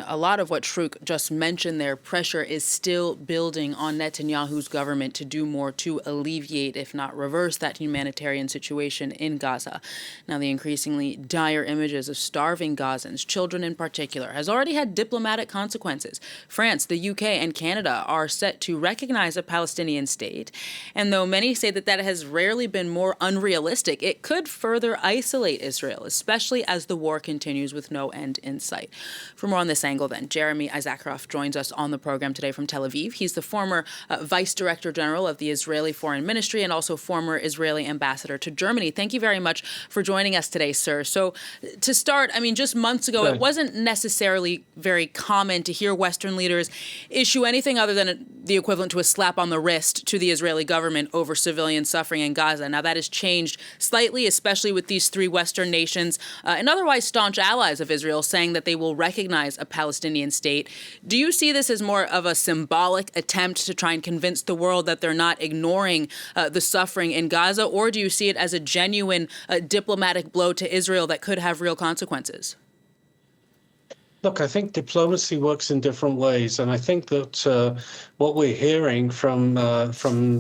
A lot of what Truk just mentioned there, pressure is still building on Netanyahu's government to do more to alleviate, if not reverse, that humanitarian situation in Gaza. Now, the increasingly dire images of starving Gazans, children in particular, has already had diplomatic consequences. France, the UK, and Canada are set to recognize a Palestinian state. And though many say that that has rarely been more unrealistic, it could further isolate Israel, especially as the war continues with no end in sight. For more on this angle, then, Jeremy Isacharoff joins us on the program today from Tel Aviv. He's the former Vice Director General of the Israeli Foreign Ministry and also former Israeli Ambassador to Germany. Thank you very much for joining us today, sir. So to start, I mean, just months ago, it wasn't necessarily very common to hear Western leaders issue anything other than the equivalent to a slap on the wrist to the Israeli government over civilian suffering in Gaza. Now, that has changed slightly, especially with these three Western nations and otherwise staunch allies of Israel saying that they will recognize a Palestinian state. Do you see this as more of a symbolic attempt to try and convince the world that they're not ignoring the suffering in Gaza, or do you see it as a genuine diplomatic blow to Israel that could have real consequences? Look, I think diplomacy works in different ways, and I think that what we're hearing from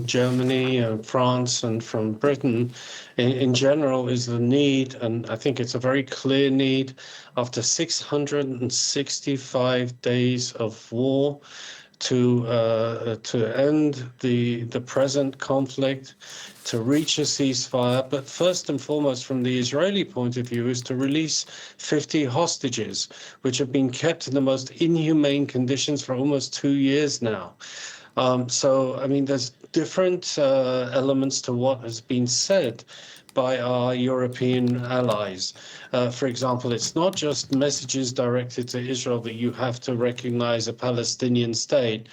Germany and France and from Britain in general is the need, and I think it's a very clear need, after 665 days of war, to end the present conflict, to reach a ceasefire, but first and foremost, from the Israeli point of view, is to release 50 hostages, which have been kept in the most inhumane conditions for almost 2 years now. So, I mean, there's different elements to what has been said by our European allies. For example, it's not just messages directed to Israel that you have to recognize a Palestinian state,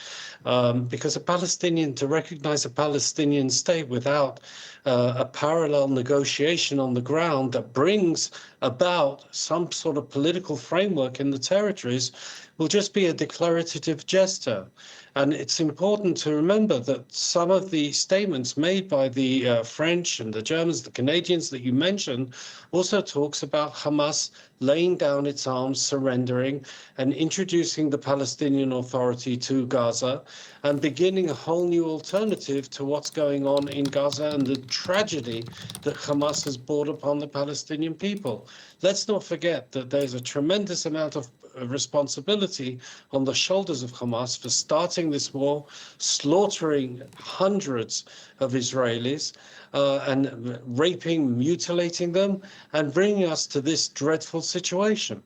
because to recognize a Palestinian state without a parallel negotiation on the ground that brings about some sort of political framework in the territories will just be a declarative gesture. And it's important to remember that some of the statements made by the French and the Germans, the Canadians that you mentioned, also talks about Hamas laying down its arms, surrendering, and introducing the Palestinian Authority to Gaza, and beginning a whole new alternative to what's going on in Gaza and the tragedy that Hamas has brought upon the Palestinian people. Let's not forget that there's a tremendous amount of responsibility on the shoulders of Hamas for starting this war, slaughtering hundreds of Israelis, and raping, mutilating them, and bringing us to this dreadful situation.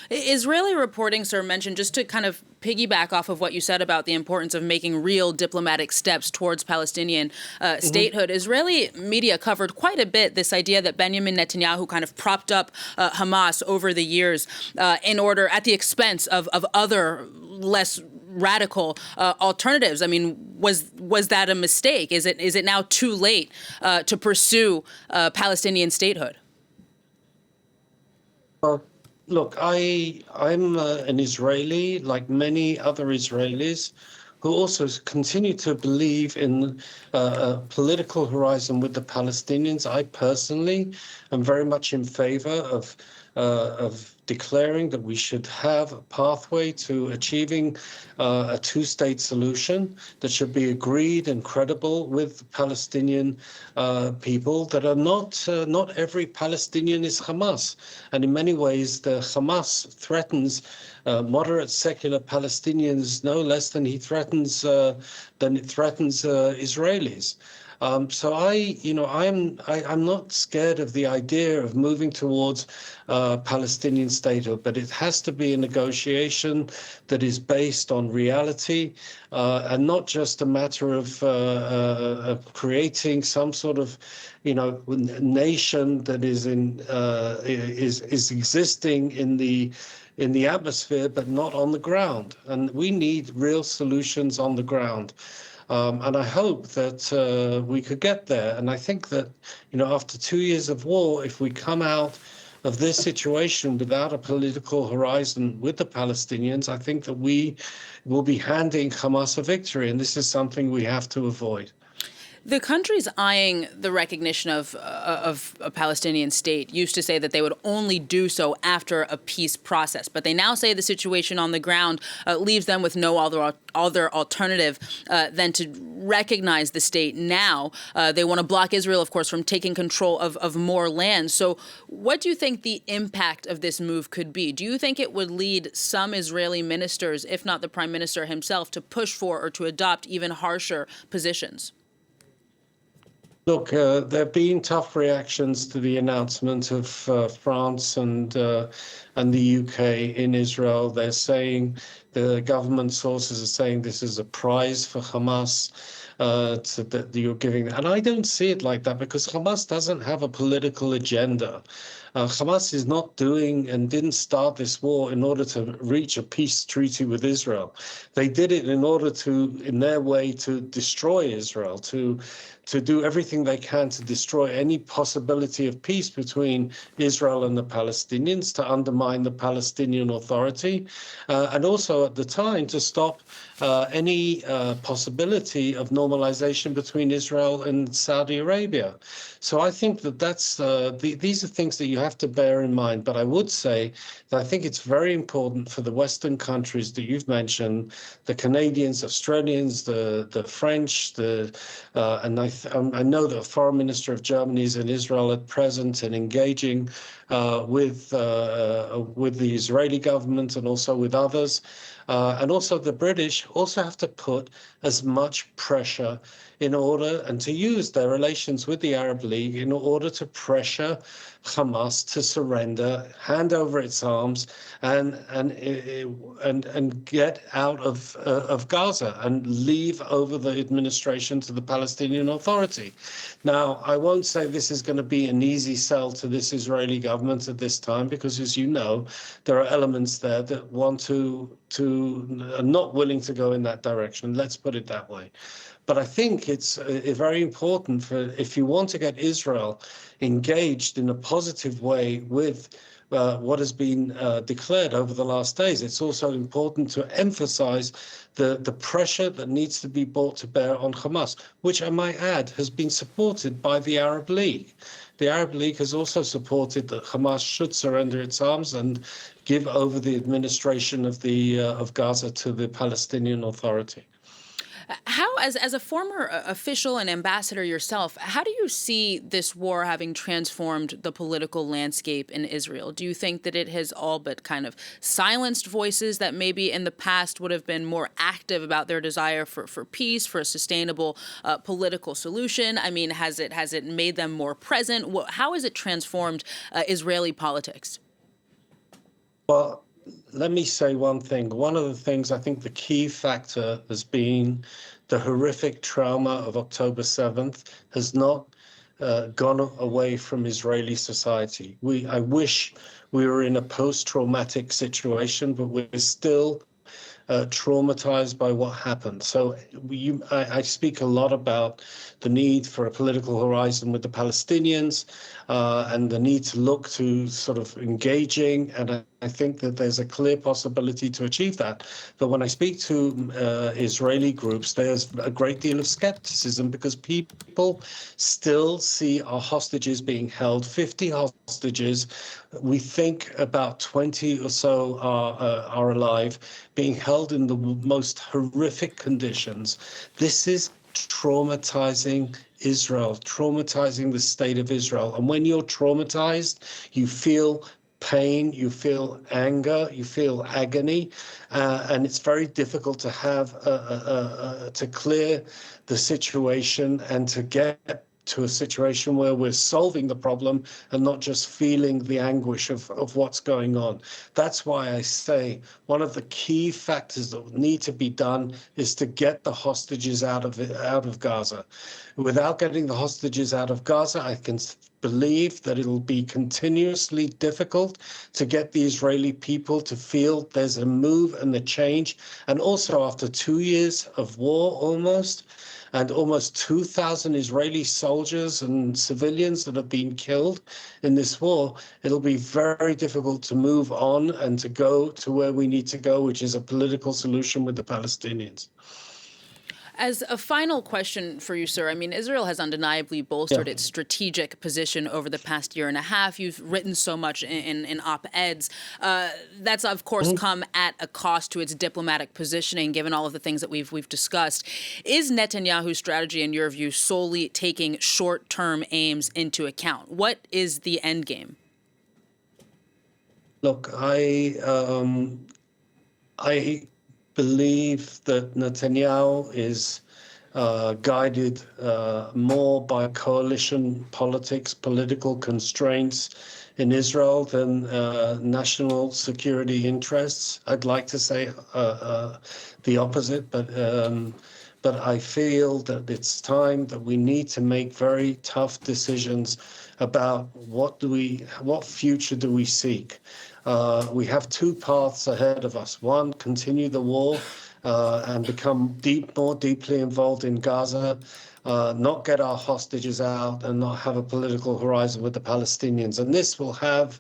Israeli reporting, sir, mentioned, just to kind of piggyback off of what you said about the importance of making real diplomatic steps towards Palestinian statehood. Israeli media covered quite a bit this idea that Benjamin Netanyahu kind of propped up Hamas over the years in order, at the expense of other less radical alternatives. I mean, was that a mistake? Is it now too late to pursue Palestinian statehood? Look, I'm an Israeli, like many other Israelis, who also continue to believe in a political horizon with the Palestinians. I personally am very much in favor of declaring that we should have a pathway to achieving a two-state solution that should be agreed and credible with the Palestinian people. That are not every Palestinian is Hamas, and in many ways, the Hamas threatens moderate secular Palestinians no less than it threatens Israelis. So I'm not scared of the idea of moving towards Palestinian statehood, but it has to be a negotiation that is based on reality and not just a matter of creating some sort of, nation that is existing in the atmosphere, but not on the ground. And we need real solutions on the ground. And I hope that we could get there. And I think that, after 2 years of war, if we come out of this situation without a political horizon with the Palestinians, I think that we will be handing Hamas a victory. And this is something we have to avoid. The countries eyeing the recognition of a Palestinian state used to say that they would only do so after a peace process, but they now say the situation on the ground leaves them with no other alternative than to recognize the state now. They want to block Israel, of course, from taking control of more land. So what do you think the impact of this move could be? Do you think it would lead some Israeli ministers, if not the prime minister himself, to push for or to adopt even harsher positions? Look, there have been tough reactions to the announcement of France and the UK in Israel. They're saying, the government sources are saying this is a prize for Hamas that you're giving. And I don't see it like that, because Hamas doesn't have a political agenda. Hamas is not doing and didn't start this war in order to reach a peace treaty with Israel. They did it in order to, in their way, to destroy Israel, to do everything they can to destroy any possibility of peace between Israel and the Palestinians, to undermine the Palestinian Authority, and also at the time to stop any possibility of normalization between Israel and Saudi Arabia. So I think that these are things that you have to bear in mind. But I would say that I think it's very important for the Western countries that you've mentioned, the Canadians, Australians, the French, and I know that Foreign Minister of Germany is in Israel at present and engaging with the Israeli government and also with others. And also the British also have to put as much pressure in order, and to use their relations with the Arab League in order to pressure Hamas to surrender, hand over its arms, and get out of Gaza and leave over the administration to the Palestinian Authority. Now, I won't say this is going to be an easy sell to this Israeli government at this time, because, as you know, there are elements there that are not willing to go in that direction. Let's put it that way. But I think it's very important if you want to get Israel engaged in a positive way with what has been declared over the last days. It's also important to emphasize the pressure that needs to be brought to bear on Hamas, which I might add has been supported by the Arab League. The Arab League has also supported that Hamas should surrender its arms and give over the administration of Gaza to the Palestinian Authority. How, as a former official and ambassador yourself, how do you see this war having transformed the political landscape in Israel? Do you think that it has all but kind of silenced voices that maybe in the past would have been more active about their desire for peace, for a sustainable political solution? I mean, has it made them more present? How has it transformed Israeli politics? Well, let me say one thing. One of the things, I think the key factor has been the horrific trauma of October 7th has not gone away from Israeli society. I wish we were in a post-traumatic situation, but we're still traumatized by what happened. So I speak a lot about the need for a political horizon with the Palestinians and the need to look to sort of engaging. And I think that there's a clear possibility to achieve that. But when I speak to Israeli groups, there's a great deal of skepticism because people still see our hostages being held, 50 hostages. We think about 20 or so are alive, being held in the most horrific conditions. This is traumatizing Israel, traumatizing the state of Israel. And when you're traumatized, you feel pain, you feel anger, you feel agony, and it's very difficult to have to clear the situation and to get to a situation where we're solving the problem and not just feeling the anguish of what's going on. That's why I say one of the key factors that need to be done is to get the hostages out of Gaza. Without getting the hostages out of Gaza, I can believe that it'll be continuously difficult to get the Israeli people to feel there's a move and a change. And also after 2 years of war almost, and almost 2,000 Israeli soldiers and civilians that have been killed in this war, it'll be very difficult to move on and to go to where we need to go, which is a political solution with the Palestinians. As a final question for you, sir, I mean, Israel has undeniably bolstered its strategic position over the past year and a half. You've written so much in op-eds. That's, of course, come at a cost to its diplomatic positioning, given all of the things that we've discussed. Is Netanyahu's strategy, in your view, solely taking short-term aims into account? What is the end game? Look, I believe that Netanyahu is guided more by coalition politics, political constraints in Israel than national security interests. I'd like to say the opposite, but I feel that it's time that we need to make very tough decisions about what future do we seek. We have two paths ahead of us. One, continue the war and become more deeply involved in Gaza, not get our hostages out, and not have a political horizon with the Palestinians. And this will have,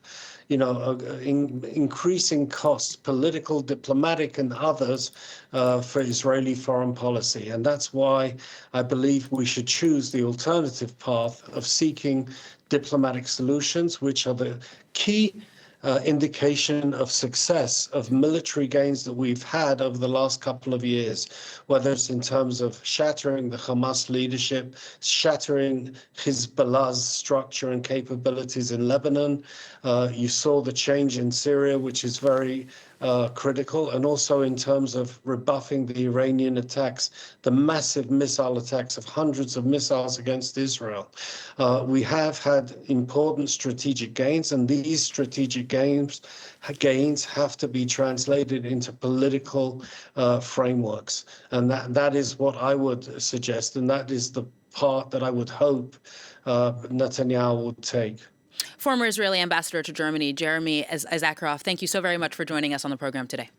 increasing costs, political, diplomatic, and others, for Israeli foreign policy. And that's why I believe we should choose the alternative path of seeking diplomatic solutions, which are the key indication of success of military gains that we've had over the last couple of years, whether it's in terms of shattering the Hamas leadership, shattering Hezbollah's structure and capabilities in Lebanon. You saw the change in Syria, which is very critical, and also in terms of rebuffing the Iranian attacks, the massive missile attacks of hundreds of missiles against Israel. We have had important strategic gains, and these strategic gains have to be translated into political frameworks. And that is what I would suggest, and that is the part that I would hope Netanyahu would take. Former Israeli ambassador to Germany, Jeremy Isacharoff, thank you so very much for joining us on the program today.